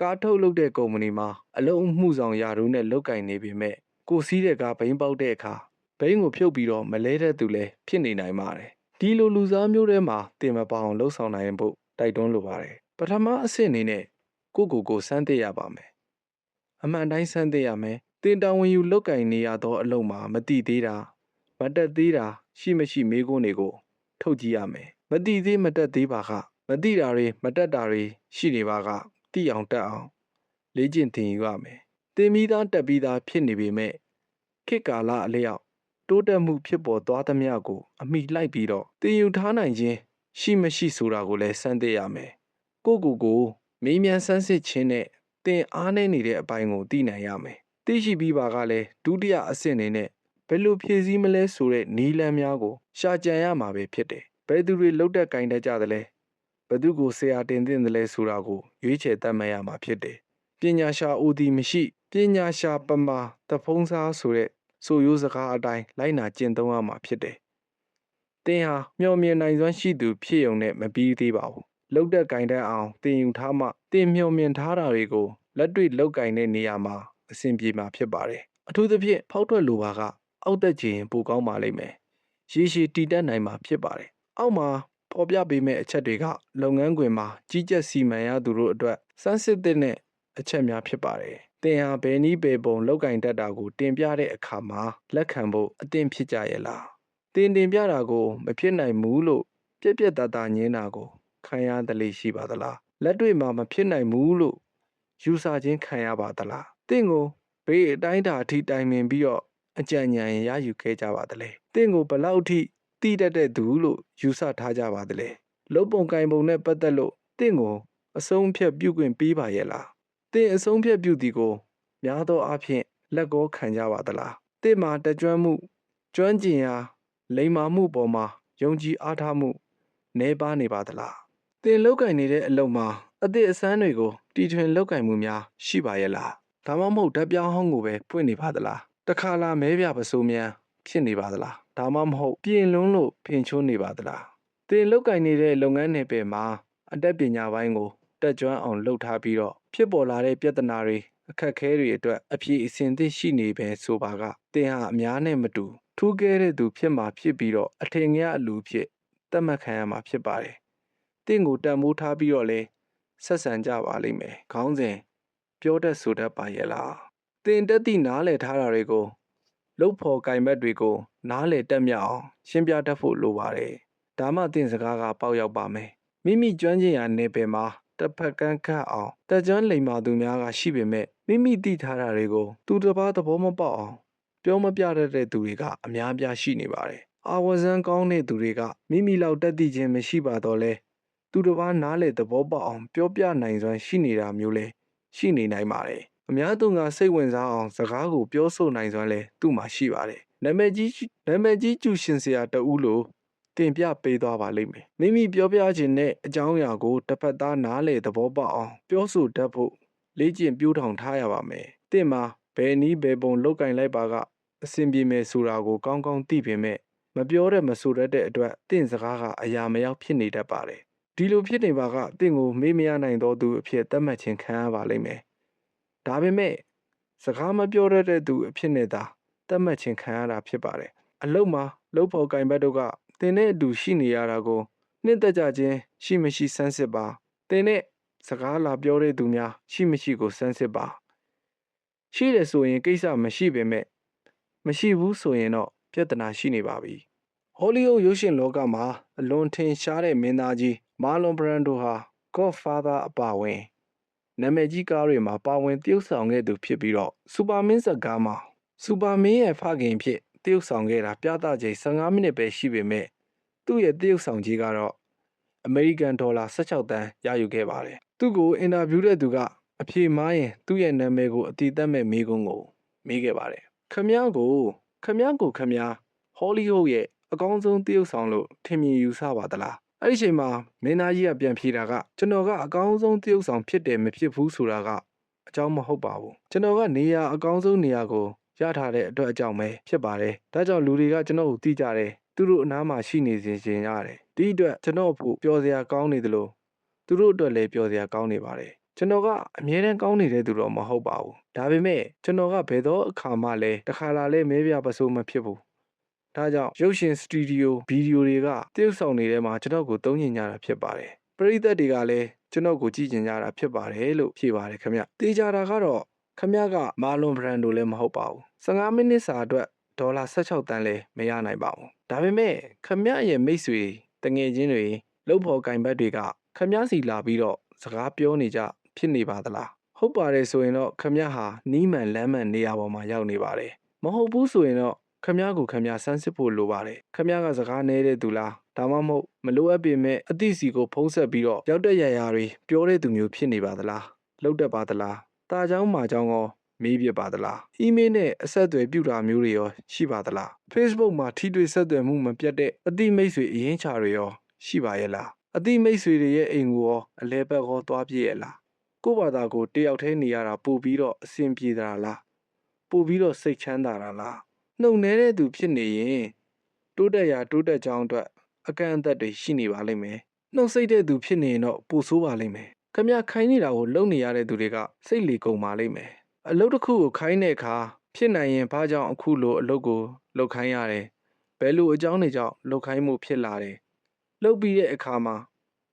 ကားထုတ်လုပ်တဲ့ကုမ္ပဏီမှာအလုံးမှုဆောင်ရာထူးနဲ့လုပ်ကင်နေပေမဲ့ကိုစီးတဲ့ကားဘိန်းပေါက်တဲ့အခါဘိန်းကိုဖြုတ်ပြီးတော့မလဲတဲ့သူလည်းဖြစ်နေနိုင်ပါတယ်ဒီလိုလူစားမျိုးထဲမှာတင်မပါအောင်လှုပ်ဆောင်နိုင်ဖို့တိုက်တွန်းလိုပါတယ်ပထမအဆင့်အနေနဲ့ကိုစမ်းသစ်ရပါမယ်အမှန်တိုင်းစမ်းသစ်ရမယ်တင်တာဝန်ယူလောက်ကင်နေရသောအလုပ်မှာမတိသေးတာမတက်သေးတာရှိမရှိမေးခွန်းတွေကိုထုတ်ကြည့်ရမယ်မတိသေးမတက်သေးပါကမတိတာတွေမတက်တာတွေရှိနေပါကတိအောင်တက်အောင်လေ့ကျင့်သင်ယူရမယ်တင်ပြီးသားတက်ပြီးသားဖြစ်နေပေမဲ့ခေတ်ကာလအလျောက်တိုးတက်မှုဖြစ်ပေါ်သွားသမျှကိုအမိလိုက်ပြီးတော့တင်ယူထားနိုင်ခြင်းရှိမရှိဆိုတာကိုလည်းစမ်းသစ်ရမယ်ကိုမေးမြန်းဆန်းစစ်ခြင်းနဲ့တင်အားနည်းနေတဲ့အပိုင်းကိုသိနိုင်ရမယ်သိရှိပြီးပါကလည်းဒုတိယအဆင့်အနေနဲ့ဘယ်လိုဖြည့်ဆည်းမလဲဆိုတဲ့နည်းလမ်းများကိုရှာကြံရမှာပဲဖြစ်တယ်ဘယ်သူတွေလုတ်တက်ကင်တတ်ကြသလဲဘယ်သူကိုဆရာတင်သင့်တယ်လဲဆိုတာကိုရွေးချယ်တတ်မှတ်ရမှာဖြစ်တယ်ပညာရှာဦးသည်မရှိပညာရှာပမာတဖုံးစားဆိုတဲ့ဆိုရိုးစကားအတိုင်းလိုက်နာကျင့်သုံးရမှာဖြစ်တယ်တင်ဟာမျှော်မြင်နိုင်စွမ်းရှိသူဖြစ်ုံနဲ့မပြီးသေးပါဘူးလုတ်တက်ကင်တတ်အောင်တင်ယူထားမှတင်မျှော်မြင်ထားတာတွေကိုလက်တွေ့လုတ်ကင်တဲ့နေရာမှာအဆင်ပြေမှာဖြစ်ပါတယ်အထူးသဖြင့်ဖောက်ထွက်လိုပါကအောက်တက်ချင်ပိုကောင်းပါလိမ့်မယ်ရေရှည်တည်တတ်နိုင်မှာဖြစ်ပါတယ်အောက်မှာပေါ်ပြပေးမယ့်အချက်တွေကလုပ်ငန်းခွင်မှာကြီးကြပ်စီမံရသူတို့အတွက်စမ်းစစ်တဲ့အချက်များဖြစ်ပါတယ်တင်ဟာဘယ်နည်းဘယ်ပုံလောက်ကင်တတ်တာကိုတင်ပြတဲ့အခါမှာလက်ခံဖို့အသင့်ဖြစ်ကြရဲ့လားတင်ပြတာကိုမဖြစ်နိုင်ဘူးလို့ပြက်သားညင်းတာကိုခံရသလေးရှိပါသလားလက်တွေ့မှာမဖြစ်နိုင်ဘူးလို့ယူဆခြင်းခံရပါသလားတင့်ကိုဘေးအတိုင်းတာအထိတိုင်ပင်ပြီးတော့အကြံဉာဏ်ရယူခဲ့ကြပါသလဲတင့်ကိုဘလောက်ထိတိတတ်တဲ့သူလို့ယူဆထားကြပါသလဲလုံပုံကင်ပုံနဲ့ပတ်သက်လို့တင့်ကိုအဆုံးဖြတ်ပြုခွင့်ပေးပါရဲ့လားတင်အဆုံးဖြတ်ပြုသည်ကိုများသောအားဖြင့်လက်ကောခံကြပါသလားတင်မှာတကြွမှုကျွမ်းကျင်ရာလိမ္မာမှုပေါ်မှာယုံကြည်အားထားမှုနေပါနေပါသလားတင်လောက်ကင်နေတဲ့အလုပ်မှာအသည့်အစမ်းတွေကိုတီထွင်လောက်ကင်မှုများရှိပါရဲ့လားဒါမှမဟုတ်ဓာတ်ပြောင်းဟောင်းကိုပဲပွင့်နေပါသလားတခါလာမဲပြပစိုးများဖြစ်နေပါသလားဒါမှမဟုတ်ပြင်လွန်းလို့ဖင်ချိုးနေပါသလားတင်လောက်ကင်နေတဲ့လုပ်ငန်းနယ်ပယ်မှာအတတ်ပညာပိုင်းကိုတက်ကြွအောင်လှုပ်ထားပြီးတော့ဖြစ်ပေါ်လာတဲ့ပြဿနာတွေအခက်အခဲတွေအတွက်အပြေအစဉ်သင့်ရှိနေပဲဆိုပါကတင်ဟာအများနဲ့မတူထူးကဲတဲ့သူဖြစ်မှာဖြစ်ပြီးတော့အထင်ကြီးအလူဖြစ်သတ်မှတ်ခံရမှာဖြစ်ပါတယ်တင့်ကိုတန်ဖိုးထားပြီးတော့လဲဆက်ဆံကြပါလိမ့်မယ်ခေါင်းစဉ်ပြောတတ်ဆိုတတ်ပါရဲ့လားတင်တက်သည့်နားလည်ထားတာတွေကိုလှုပ်ဖော်ကင်ဘက်တွေကိုနားလည်တက်မြောက်အောင်ရှင်းပြတတ်ဖို့လိုပါတယ်ဒါမှတင့်စကားကပေါက်ရောက်ပါမယ်မိမိကျွမ်းကျင်ရာနယ်ပယ်မှာတစ်ဖက်ကန်းခတ်အောင်တက်ကြွလိမ္မာသူများကရှိပေမဲ့မိမိသိထားတာတွေကိုသူတစ်ပါးသဘောမပေါက်အောင်ပြောမပြတတ်တဲ့သူတွေကအများအပြားရှိနေပါတယ်အာဝဇန်ကောင်းတဲ့သူတွေကမိမိလောက်တက်သိခြင်းမရှိပါတော့လဲသူတစ်ပါးနားလေသဘောပေါက်အောင်ပြောပြနိုင်စွမ်းရှိနေတာမျိုးလဲရှိနေနိုင်ပါတယ်အများသူကစိတ်ဝင်စားအောင်စကားကိုပြောဆိုနိုင်စွမ်းလဲသူ့မှာရှိပါတယ်နာမည်ကြီးကျူရှင်စရာတဦးလို့တင်ပြပေးသွားပါလိမ့်မယ်မိမိပြောပြခြင်းနဲ့အကြောင်းအရာကိုတစ်ဖက်သားနားလေသဘောပေါက်အောင်ပြောဆိုတတ်ဖို့လေ့ကျင့်ပြိုးထောင်ထားရပါမယ်တင့်မှာဘယ်နည်းဘယ်ပုံလောက်ကင်လိုက်ပါကအဆင်ပြေမယ်ဆိုတာကိုကောင်းကောင်းသိပေမဲ့မပြောတဲ့မဆိုတတ်တဲ့အတွက်တင့်စကားကအရာမရောက်ဖြစ်နေတတ်ပါတယ်ဒီလိုဖြစ်နေပါကတင့်ကိုမေးမရနိုင်သောသူအဖြစ်သတ်မှတ်ခြင်းခံရပါလိမ့်မယ်ဒါပေမဲ့စကားမပြောတတ်တဲ့သူအဖြစ်နဲ့သာသတ်မှတ်ခြင်းခံရတာဖြစ်ပါတယ်အလုံးမှာလှုပ်ဖော်ကင်ဘက်တို့ကတင်တဲ့အတူရှိနေရတာကိုနှစ်သက်ကြခြင်းရှိမရှိစမ်းစစ်ပါတင်တဲ့စကားလာပြောတဲ့သူများရှိမရှိကိုစမ်းစစ်ပါရှိတယ်ဆိုရင်ကိစ္စမရှိပေမဲ့မရှိဘူးဆိုရင်တော့ပြဿနာရှိနေပါပြီဟောလိဝုဒ်ရုပ်ရှင်လောကမှာအလွန်ထင်ရှားတဲ့မင်းသားကြီးမာလွန်ဘရန်ဒိုဟာ Godfather အပါဝင်နာမည်ကြီးကားတွေမှာပါဝင်တရုပ်ဆောင်ခဲ့သူဖြစ်ပြီးတော့စူပါမင်းဇာတ်ကားမှာစူပါမင်းရဲ့ဖခင်ဖြစ်တရုပ်ဆောင်ခဲ့တာပြသချိန်15မိနစ်ပဲရှိပေမဲ့သူ့ရဲ့တရုပ်ဆောင်ကြီးကတော့အမေရိကန်ဒေါ်လာ16သန်းရယူခဲ့ပါတယ်သူ့ကိုအင်တာဗျူးတဲ့သူကအဖြေမှားရင်သူ့ရဲ့နာမည်ကိုအတိအသတ်မဲ့မေးခွန်းကိုမေးခဲ့ပါတယ်ခမ ्या ကိုဟောလိဝုဒ်ရဲ့ အကောင်းဆုံးတရုပ်ဆောင်လို့ထင်မြင်ယူဆပါသလားအဲ့ဒီအချိန်မှာမင်းသားကြီးကပြန်ဖြေတာကကျွန်တော်ကအကောင်းဆုံးတရုပ်ဆောင်ဖြစ်တယ်မဖြစ်ဘူးဆိုတာကအကြောင်းမဟုတ်ပါဘူးကျွန်တော်ကနေရာအကောင်းဆုံးနေရာကိုရထားတဲ့အတွက်အကြောင်းပဲဖြစ်ပါတယ်ဒါကြောင့်လူတွေကကျွန်တော်ကိုသိကြတယ်သူတို့အနားမှာရှိနေစေချင်ရတယ်ဒီအတွက်ကျွန်တော်ဖို့ပျော်စရာကောင်းနေသလိုသူတို့အတွက်လည်းပျော်စရာကောင်းနေပါတယ်ကျွန်တော်ကအမြဲတမ်းကောင်းနေတဲ့သူတော့မဟုတ်ပါဘူးဒါပေမဲ့ကျွန်တော်ကဘယ်တော့အခါမှလည်းတစ်ခါလာလဲမဲပြပစိုးမဖြစ်ဘူးဒါကြောင့်ရုပ်ရှင်စတူဒီယိုဗီဒီယိုတွေကတရုပ်ဆောင်တွေထဲမှာကျွန်တော်ကိုသုံးညင်ကြတာဖြစ်ပါတယ်ပရိသတ်တွေကလည်းကျွန်တော်ကိုကြည့်ကျင်ကြတာဖြစ်ပါတယ်လို့ဖြေပါတယ်ခင်ဗျတေးကြတာကတော့ခင်ဗျကမာလွန်ဘရန်ဒိုလည်းမဟုတ်ပါဘူး15မိနစ်စာအတွက်ဒေါ်လာ16တန်းလည်းမရနိုင်ပါဘူးဒါပေမဲ့ခင်ဗျရဲ့မိတ်ဆွေတငယ်ချင်းတွေလုပ်ဖို့ကင်ဘတ်တွေကခင်ဗျစီလာပြီးတော့စကားပြောနေကြဖြစ်နေပါသလားဟုတ်ပါတယ်ဆိုရင်တော့ခမည်းဟာနီးမှန်လမ်းမှန်နေရာပေါ်မှာရောက်နေပါတယ်မဟုတ်ဘူးဆိုရင်တော့ခမည်းကိုခမည်းစမ်းစစ်ဖို့လိုပါတယ်ခမည်းကစကားနေတဲ့သူလားဒါမှမဟုတ်မလိုအပ်ပေမဲ့အသိစီကိုဖုံးဆက်ပြီးတော့ရောက်တဲ့ရာတွေပြောတဲ့သူမျိုးဖြစ်နေပါသလားလှုပ်တတ်ပါသလားတာเจ้าမာเจ้าရောမေးပြပါသလားအီးမေးလ်နဲ့အဆက်အသွယ်ပြုတာမျိုးတွေရောရှိပါသလား Facebook မှာထိတွေ့ဆက်သွယ်မှုမပြတ်တဲ့အသိမိတ်ဆွေအရင်းချတွေရောရှိပါရဲ့လားအသိမိတ်ဆွေတွေရဲ့အိမ်ကိုရောအလဲဘက်ရောသွားပြည့်ရဲ့လားကိုယ့်ဘာသာကိုတယောက်တည်းနေရတာပို့ပြီးတော့အဆင်ပြေတာလားပို့ပြီးတော့စိတ်ချမ်းသာတာလားနှုတ်နေတဲ့သူဖြစ်နေရင်တိုးတက်ရာတိုးတက်ကြောင်းအတွက်အကန့်အသတ်တွေရှိနေပါလိမ့်မယ်နှုတ်ဆိတ်တဲ့သူဖြစ်နေရင်တော့ပိုဆိုးပါလိမ့်မယ်ခမခိုင်းနေတာကိုလုံနေရတဲ့သူတွေကစိတ်လီကုန်ပါလိမ့်မယ်အလုပ်တစ်ခုကိုခိုင်းတဲ့အခါဖြစ်နိုင်ရင်ဘာကြောင့်အခုလိုအလုပ်ကိုလုပ်ခိုင်းရတယ်ဘယ်လိုအကြောင်းတွေကြောင့်လုပ်ခိုင်းမှုဖြစ်လာတယ်လုပ်ပြီးတဲ့အခါမှာ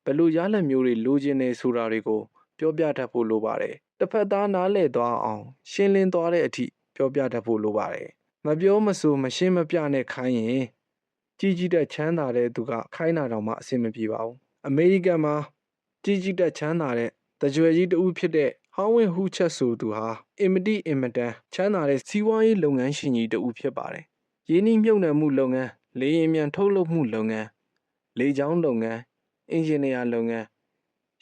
ဘယ်လိုရလဒ်မျိုးတွေလိုချင်နေဆိုတာတွေကိုပြောပြတတ်ဖို့လိုပါတယ်တစ်ဖက်သားနားလည်သွားအောင်ရှင်းလင်းသွားတဲ့အထိပြောပြတတ်ဖို့လိုပါတယ်မပြောမဆိုမရှင်းမပြနဲ့ခိုင်းရင်ကြီးတဲ့ချမ်းသာတဲ့သူကခိုင်းတာတော့မှအဆင်မပြေပါဘူးအမေရိကန်မှာကြီးတဲ့ချမ်းသာတဲ့တကြွယ်ကြီးတူဖြစ်တဲ့ဟောင်းဝင်းဟူချက်ဆိုသူဟာအင်မတန်ချမ်းသာတဲ့စီးပွားရေးလုပ်ငန်းရှင်ကြီးတူဖြစ်ပါတယ်ရင်းနှီးမြှုပ်နှံမှုလုပ်ငန်းလေယာဉ်မြန်ထုတ်လုပ်မှုလုပ်ငန်းလေကြောင်းလုပ်ငန်းအင်ဂျင်နီယာလုပ်ငန်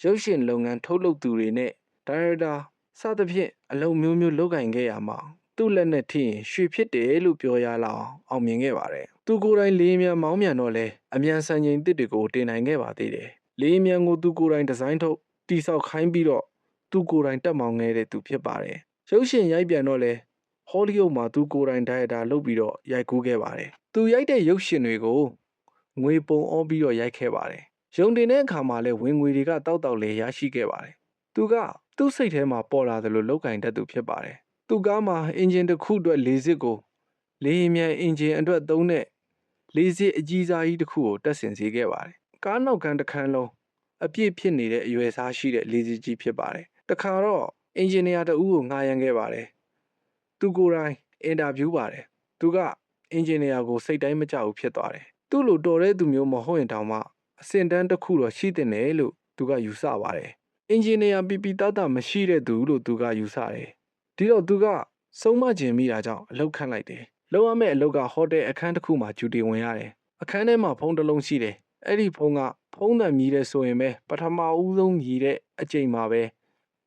းရုပ်ရှင်လုပ်ငန်းထုတ်လုပ်သူတွေနဲ့ဒါရိုက်တာစသဖြင့်အလုပ်မျိုးမျိုးလုပ်ကင်ခဲ့ရမှာသူ့လက်နဲ့ထိရင်ရွှေဖြစ်တယ်လို့ပြောရလောက်အောင်မြင်ခဲ့ပါတယ်သူကိုယ်တိုင်လေယာဉ်မြန်မောင်းမြန်တော့လဲအမြန်စံချိန်တစ်တွေကိုတင်နိုင်ခဲ့ပါသေးတယ်လေယာဉ်မြန်ကိုသူကိုယ်တိုင်ဒီဇိုင်းထုတ်တိဆောက်ခိုင်းပြီးတော့သူကိုယ်တိုင်တက်မောင်းခဲ့တဲ့သူဖြစ်ပါတယ်ရုပ်ရှင်ရိုက်ပြန်တော့လဲဟောလိဝုဒ်မှာသူကိုယ်တိုင်ဒါရိုက်တာလုပ်ပြီးတော့ရိုက်ကူးခဲ့ပါတယ်သူရိုက်တဲ့ရုပ်ရှင်တွေကိုငွေပုံအောပြီးတော့ရိုက်ခဲ့ပါတယ်ရုံတင်တဲ့အခါမှာလဲဝင်ငွေတွေကတောက်လေးရရှိခဲ့ပါတယ်သူကသူ့စိတ်ထဲမှာပေါ်လာသလိုလောက်ကင်တတ်သူဖြစ်ပါတယ်သူကားမှာအင်ဂျင်တစ်ခုအတွက်လေစစ်ကိုလေယာဉ်မြန်အင်ဂျင်အတွက်သုံးတဲ့လေစစ်အကြီးစားကြီးတစ်ခုကိုတက်ဆင်စေခဲ့ပါတယ်ကားနောက်ခန်းတစ်ခန်းလုံးအပြည့်ဖြစ်နေတဲ့အရွယ်စားရှိတဲ့လေစစ်ကြီးဖြစ်ပါတယ်တခါတော့အင်ဂျင်နီယာတဦးကိုငှားရမ်းခဲ့ပါတယ်သူကိုယ်တိုင်အင်တာဗျူးပါတယ်သူကအင်ဂျင်နီယာကိုစိတ်တိုင်းမကြဘူးဖြစ်သွားတယ်သူ့လိုတော်တဲ့သူမျိုးမဟုတ်ရင်တောင်မှအဆင့်တန်းတစ်ခုတော့ရှိတဲ့နယ်လို့သူကယူဆပါတယ်အင်ဂျင်နီယာပီပီတတမရှိတဲ့သူလို့သူကယူဆတယ်ဒီတော့သူကဆုံးမကျင်မိတာကြောင့်အလုပ်ခန့်လိုက်တယ်လုပ်ရမယ့်အလုပ်ကဟိုတယ်အခန်းတစ်ခုမှာဂျူတီဝင်ရတယ်အခန်းထဲမှာဖုန်းတစ်လုံးရှိတယ်အဲ့ဒီဖုန်းကဖုန်းတန်မြည်တဲ့ဆိုရင်ပဲပထမဦးဆုံးမြည်တဲ့အချိန်မှာပဲ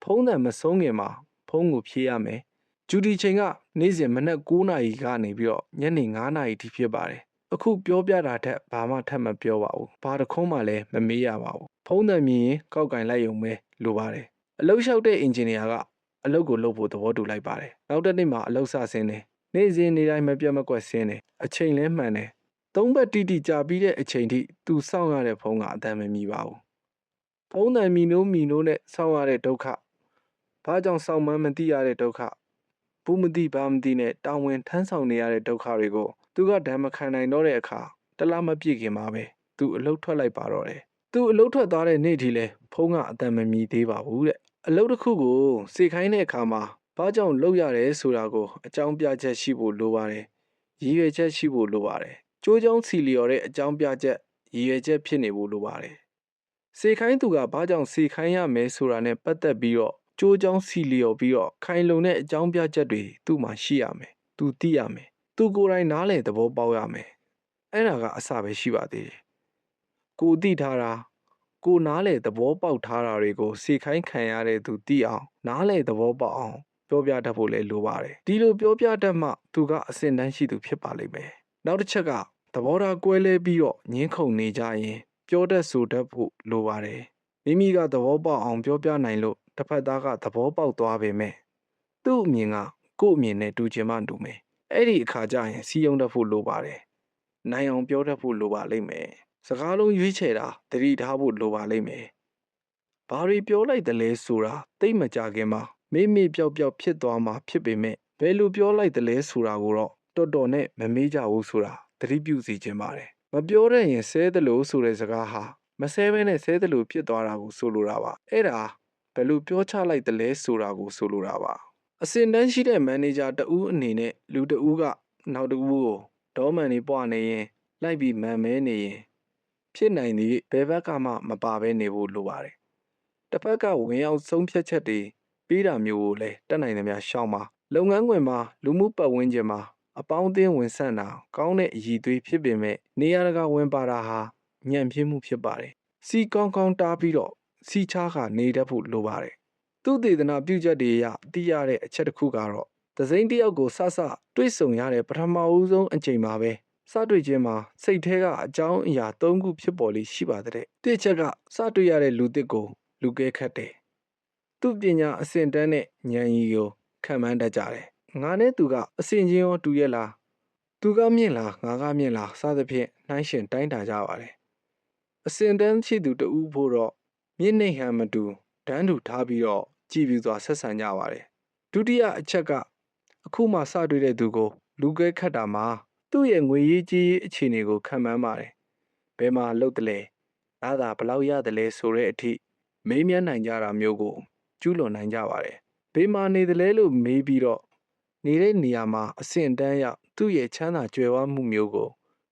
ဖုန်းတန်မဆုံးခင်မှာဖုန်းကိုဖြေရမယ်ဂျူတီချိန်ကနေ့စဉ်မနက်9နာရီကနေပြီးတော့ညနေ9နာရီထိဖြစ်ပါတယ်အခုပြောပြတာထက်ဘာမှထပ်မပြောပါဘူးဘာတစ်ခုမှလည်းမမေးရပါဘူးဖုန်းတန်မြည်ရင်ကောက်ကင်လိုက်ရုံပဲလိုပါတယ်အလုပ်လျှောက်တဲ့အင်ဂျင်နီယာကအလုပ်ကိုလုပ်ဖို့သဘောတူလိုက်ပါတယ်နောက်တစ်နေ့မှာအလုပ်စဆင်းတယ်နေ့စဉ်နေ့တိုင်းမပြတ်မကွက်ဆင်းတယ်အချိန်လဲမှန်တယ်3ဘက်တိတိကြာပြီးတဲ့အချိန်ထိသူစောင့်ရတဲ့ဖုန်းကအတန်မမီပါဘူးဖုန်းတန်မီနိုးနဲ့စောင့်ရတဲ့ဒုက္ခဘာကြောင့်စောင့်မှန်းမသိရတဲ့ဒုက္ခဘူးမသိဘာမသိနဲ့တာဝန်ထမ်းဆောင်နေရတဲ့ဒုက္ခတွေကိုသူကဓာတ်မခံနိုင်တော့တဲ့အခါတလားမပြည့်ခင်မှာပဲသူအလုပ်ထွက်လိုက်ပါတော့တယ်သူအလုပ်ထွက်သွားတဲ့နေ့ထိလဲဖုန်းကအတန်မမီသေးပါဘူးတဲ့အလုပ်တစ်ခုကိုစေခိုင်းတဲ့အခါမှာဘာကြောင့်လုပ်ရတယ်ဆိုတာကိုအကြောင်းပြချက်ရှိဖို့လိုပါတယ်ရည်ရွယ်ချက်ရှိဖို့လိုပါတယ်ကြိုးကြောင်းစီလျော်တဲ့အကြောင်းပြချက်ရည်ရွယ်ချက်ဖြစ်နေဖို့လိုပါတယ်စေခိုင်းသူကဘာကြောင့်စေခိုင်းရမယ်ဆိုတာနဲ့ပတ်သက်ပြီးတော့ကြိုးကြောင်းစီလျော်ပြီးတော့ခိုင်လုံတဲ့အကြောင်းပြချက်တွေသူ့မှာရှိရမယ်သူသိရမယ်သူကိုယ်တိုင်နားလည်သဘောပေါက်ရမယ်အဲ့ဒါကအစပဲရှိပါသေးတယ်ကိုသိထားတာကိုနားလေသဘောပေါက်ထားတာတွေကိုစေခိုင်းခံရတဲ့သူသိအောင်နားလေသဘောပေါက်အောင်ပြောပြတတ်ဖို့လည်းလိုပါတယ်ဒီလိုပြောပြတတ်မှသူကအစင်တန်းရှိသူဖြစ်ပါလိမ့်မယ်နောက်တစ်ချက်က သဘောထားကွဲလဲပြီးတော့ငင်းခုန်နေကြရင်ပြောတတ်ဆိုတတ်ဖို့လိုပါတယ်မိမိကသဘောပေါက်အောင်ပြောပြနိုင်လို့တစ်ဖက်သားကသဘောပေါက်သွားပေမဲ့သူ့အမြင်ကကိုယ့်အမြင်နဲ့တူချင်မှတူမယ်အဲ့ဒီအခါကျရင်စီယုံတတ်ဖို့လိုပါတယ်နိုင်အောင်ပြောတတ်ဖို့လိုပါလိမ့်မယ်စကားလုံးရွေးချယ်တာသတိထားဖို့လိုပါလိမ့်မယ်ဘာတွေပြောလိုက်တယ်လဲဆိုတာသိမကြခင်မှာမေ့မေ့ပျောက်ပျောက်ဖြစ်သွားမှာဖြစ်ပေမဲ့ဘယ်လိုပြောလိုက်တယ်လဲဆိုတာကိုတော့တော်တော်နဲ့မမေ့ကြဘူးဆိုတာသတိပြုစီခြင်းပါတယ်မပြောတဲ့ရင်ဆဲတယ်လို့ဆိုတဲ့စကားဟာမဆဲဘဲနဲ့ဆဲတယ်လို့ဖြစ်သွားတာကိုဆိုလိုတာပါအဲ့ဒါဘယ်လိုပြောချလိုက်တယ်လဲဆိုတာကိုဆိုလိုတာပါအစင်တန်းရှိတဲ့မန်နေဂျာတဦးအနေနဲ့လူတဦးကနောက်တဦးကိုဒေါမန်နေပွားနေရင်လိုက်ပြီးမန်မဲနေရင်ဖြစ်နိုင်သည်ဘယ်ဘက်ကမှမပါဘဲနေဖို့လိုပါတယ်တစ်ဖက်ကဝင်ရောက်ဆုံးဖြတ်ချက်တွေပြီးတာမျိုးကိုလည်းတက်နိုင်သမျှရှောင်ပါလုပ်ငန်းခွင်မှာလူမှုပတ်ဝန်းကျင်မှာအပေါင်းအသင်းဝင်ဆန့်တာကောင်းတဲ့အရည်အသွေးဖြစ်ပေမဲ့နေရာတကာဝင်ပါတာဟာညံ့ဖျင်းမှုဖြစ်ပါတယ်စီကောင်းကောင်းတားပြီးတော့စီချားကနေတတ်ဖို့လိုပါတယ်သူ့ဒေသနာပြုချက်တွေအရသိရတဲ့အချက်တစ်ခုကတော့သစိမ်းတယောက်ကိုဆဆတွေ့ဆုံရတဲ့ပထမဦးဆုံးအချိန်မှာပဲစတွေ့ခြင်းမှာစိတ်ထဲကအကြောင်းအရာ၃ခုဖြစ်ပေါ်လေးရှိပါတဲ့တစ်ချက်ကစတွေ့ရတဲ့လူတစ်ကိုလူကဲခတ်တယ်သူ့ပညာအဆင့်တန်းနဲ့ဉာဏ်ရည်ကိုခံမှန်းတတ်ကြတယ်ငါနဲ့သူကအဆင့်ချင်းရောတူရဲ့လားသူကမြင့်လားငါကမြင့်လားစသဖြင့်နှိုင်းရှင်တိုင်းတာကြပါတယ်အဆင့်တန်းရှိသူတဦးဖို့တော့မြင့်နှိမ့်ဟန်မတူတန်းတူထားပြီးတော့ကြည်ပြူစွာဆက်ဆံကြပါတယ်ဒုတိယအချက်ကအခုမှစတွေ့တဲ့သူကိုလူကဲခတ်တာမှာသူ့ရဲ့ငွေရေးကြေးရေးအခြေအနေကိုခံမှန်းပါတယ်ဘယ်မှာလုပ်တယ်လဲလာတာဘလောက်ရတယ်လဲဆိုတဲ့အထိမေးမြန်းနိုင်ကြတာမျိုးကိုကျူးလွန်နိုင်ကြပါတယ်ဘေးမှာနေတယ်လဲလို့မေးပြီးတော့နေတဲ့နေရာမှာအဆင့်တန်းရောက်သူ့ရဲ့ချမ်းသာကြွယ်ဝမှုမျိုးကို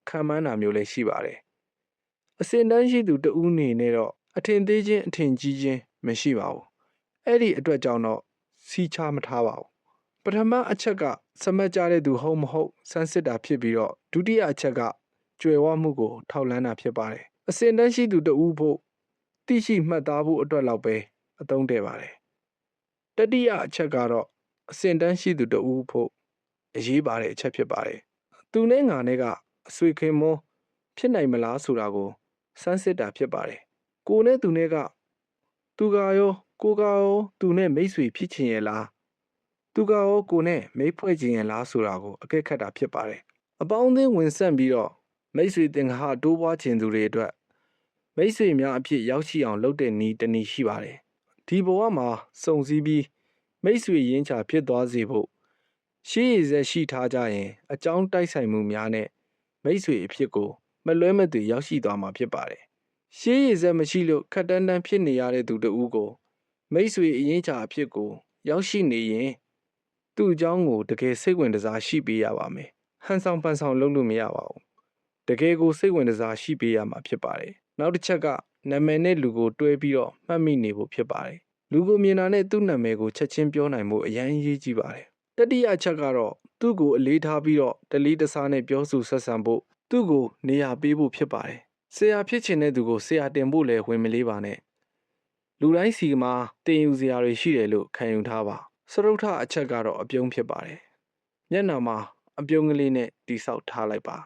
ခံမှန်းတာမျိုးလည်းရှိပါတယ်အဆင့်တန်းရှိသူတဦးနေနဲ့တော့အထင်သေးခြင်းအထင်ကြီးခြင်းမရှိပါဘူးအဲ့ဒီအတွက်ကြောင့်တော့စီချမထားပါဘူးပထမအချက်ကစမတ်ကြတဲ့သူဟုတ်မဟုတ်စမ်းစစ်တာဖြစ်ပြီးတော့ဒုတိယအချက်ကကြွယ်ဝမှုကိုထောက်လန်းတာဖြစ်ပါတယ်အဆင့်တန်းရှိသူတဦးဖို့သိရှိမှတ်သားဖို့အတွက်လောက်ပဲအသုံးတည့်ပါတယ်တတိယအချက်ကတော့အဆင့်တန်းရှိသူတဦးဖို့အရေးပါတဲ့အချက်ဖြစ်ပါတယ်သူနဲ့ငါနဲ့ကအဆွေခင်မောဖြစ်နိုင်မလားဆိုတာကိုစမ်းစစ်တာဖြစ်ပါတယ်ကိုနဲ့သူနဲ့ကသူကရောကိုကရောသူနဲ့မိတ်ဆွေဖြစ်ချင်ရဲ့လားသူကရောကိုနဲ့မိတ်ဖွဲ့ချင်ရဲ့လားဆိုတာကိုအကဲခတ်တာဖြစ်ပါတယ်အပေါင်းအသင်းဝင်ဆက်ပြီးတော့မိတ်ဆွေတင်ကားတိုးပွားခြင်းသူတွေအတွက်မိတ်ဆွေများအဖြစ်ရောက်ရှိအောင်လုပ်တဲ့နည်းတစ်နည်းရှိပါတယ်ဒီဘဝမှာစုံစည်းပြီးမိတ်ဆွေရင်းချဖြစ်သွားစေဖို့ရှေးရည်ဆက်ရှိထားကြရင်အကြောင်းတိုက်ဆိုင်မှုများနဲ့မိတ်ဆွေအဖြစ်ကိုမလွဲမသွေရောက်ရှိသွားမှာဖြစ်ပါတယ်ရှေးရည်ဆက်မရှိလို့ခက်တန်းတန်းဖြစ်နေရတဲ့သူတဦးကိုမိတ်ဆွေအရင်းချအဖြစ်ကိုရောက်ရှိနေရင်သူ့အကြောင်းကိုတကယ်စိတ်ဝင်စားရှိပေးရပါမယ်ဟန်ဆောင်ပန်ဆောင်လုပ်လို့မရပါဘူးတကယ်ကိုစိတ်ဝင်စားရှိပေးရမှာဖြစ်ပါတယ်နောက်တစ်ချက်ကနာမည်နဲ့လူကိုတွဲပြီးတော့မှတ်မိနေဖို့ဖြစ်ပါတယ်လူကိုမြင်တာနဲ့သူ့နာမည်ကိုချက်ချင်းပြောနိုင်ဖို့အရင်ရေးကြည့်ပါတယ်တတိယချက်ကတော့သူ့ကိုအလေးထားပြီးတော့တလေးတစားနဲ့ပြောဆိုဆက်ဆံဖို့သူ့ကိုနေရာပေးဖို့ဖြစ်ပါတယ်ဆရာဖြစ်ချင်တဲ့သူကိုဆရာတင်ဖို့လည်းဝင်မလေးပါနဲ့လူတိုင်းစီမှာတင်ယူစရာတွေရှိတယ်လို့ခံယူထားပါစရုပ်ထအချက်ကတော့အပြုံးဖြစ်ပါတယ်မျက်နှာမှာအပြုံးကလေးနဲ့တိဆောက်ထားလိုက်ပါ